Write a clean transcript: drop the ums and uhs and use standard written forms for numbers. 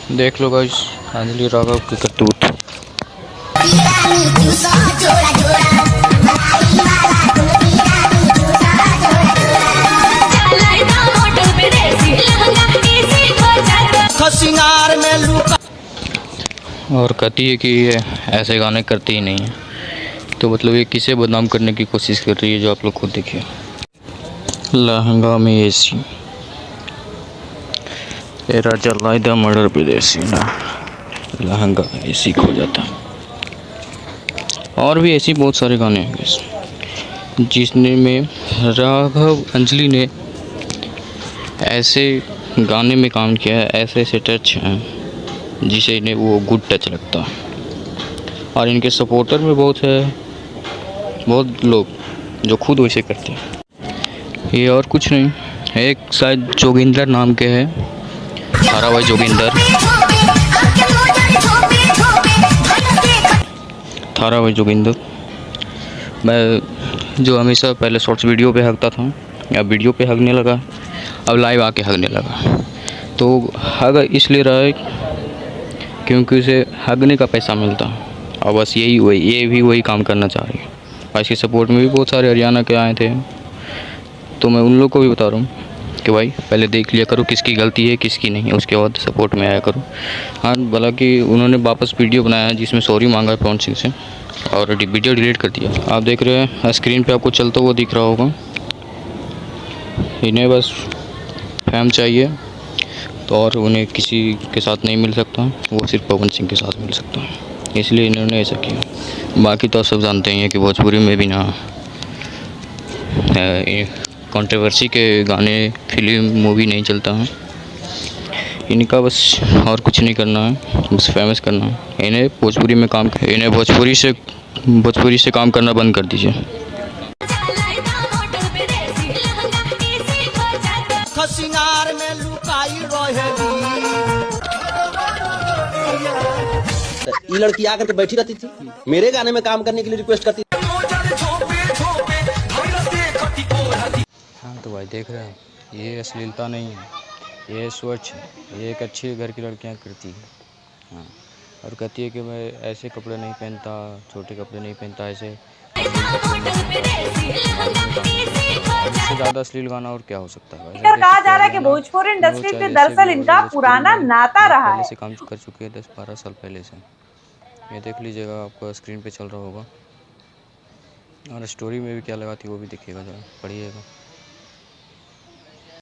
देख लो गाइस अंजलि राघव की करतूत। और कहती है कि ये ऐसे गाने करती ही नहीं है, तो मतलब ये किसे बदनाम करने की कोशिश कर रही है, जो आप लोग खुद देखिए। लहंगा में एसी, तेरा चलाइदा मर्डर विदेशी ना, लहंगा एसी खो जाता। और भी ऐसी बहुत सारे गाने हैं जिसने में राघव अंजलि ने ऐसे गाने में काम किया है, ऐसे ऐसे टच हैं जिसे इन्हें वो गुड टच लगता है। और इनके सपोर्टर में बहुत लोग जो खुद वैसे करते हैं। ये और कुछ नहीं, एक शायद जोगिंदर नाम के है, थारा भाई जोगिंदर, थारा भाई जोगिंदर। मैं जो हमेशा पहले शॉर्ट्स वीडियो पे हगता था, या वीडियो पे हगने लगा, अब लाइव आके हगने लगा। तो हग इसलिए रहा है क्योंकि उसे हगने का पैसा मिलता, और बस ये भी वही काम करना चाह रही है। और इसके सपोर्ट में भी बहुत सारे हरियाणा के आए थे, तो मैं उन लोग को भी बता रहा हूँ कि भाई पहले देख लिया करो किसकी गलती है किसकी नहीं, उसके बाद सपोर्ट में आया करो। हाँ, हालांकि उन्होंने वापस वीडियो बनाया जिसमें सॉरी मांगा है पवन सिंह से, और वीडियो डिलीट कर दिया। आप देख रहे हैं स्क्रीन पे आपको चलता हुआ दिख रहा होगा। इन्हें बस फैम चाहिए, तो और उन्हें किसी के साथ नहीं मिल सकता, वो सिर्फ पवन सिंह के साथ मिल सकता है, इसलिए इन्होंने ऐसा किया। बाकी तो सब जानते ही हैं कि भोजपुरी में भी ना कंट्रोवर्सी के गाने फिल्म मूवी नहीं चलता है। इनका बस और कुछ नहीं करना है, बस फेमस करना है। इन्हें भोजपुरी से काम करना बंद कर दीजिए। ये लड़की आकर के बैठी रहती थी, मेरे गाने में काम करने के लिए रिक्वेस्ट करती थी। हाँ तो भाई देख रहे हैं, ये अश्लीलता नहीं है, ये स्वच्छ है, ये एक अच्छी घर की लड़कियां करती है। हाँ, और कहती है कि मैं ऐसे कपड़े नहीं पहनता, छोटे कपड़े नहीं पहनता, ऐसे इससे ज़्यादा अश्लील गाना और क्या हो सकता है। कहा जा रहा है कि भोजपुरी इंडस्ट्री से दरअसल इनका पुराना नाता रहा पहले है। से काम कर चुके हैं 10-12 साल पहले से। ये देख लीजिएगा, आपको स्क्रीन पे चल रहा होगा, और स्टोरी में भी क्या लगाती है वो भी देखिएगा, जरा पढ़िएगा।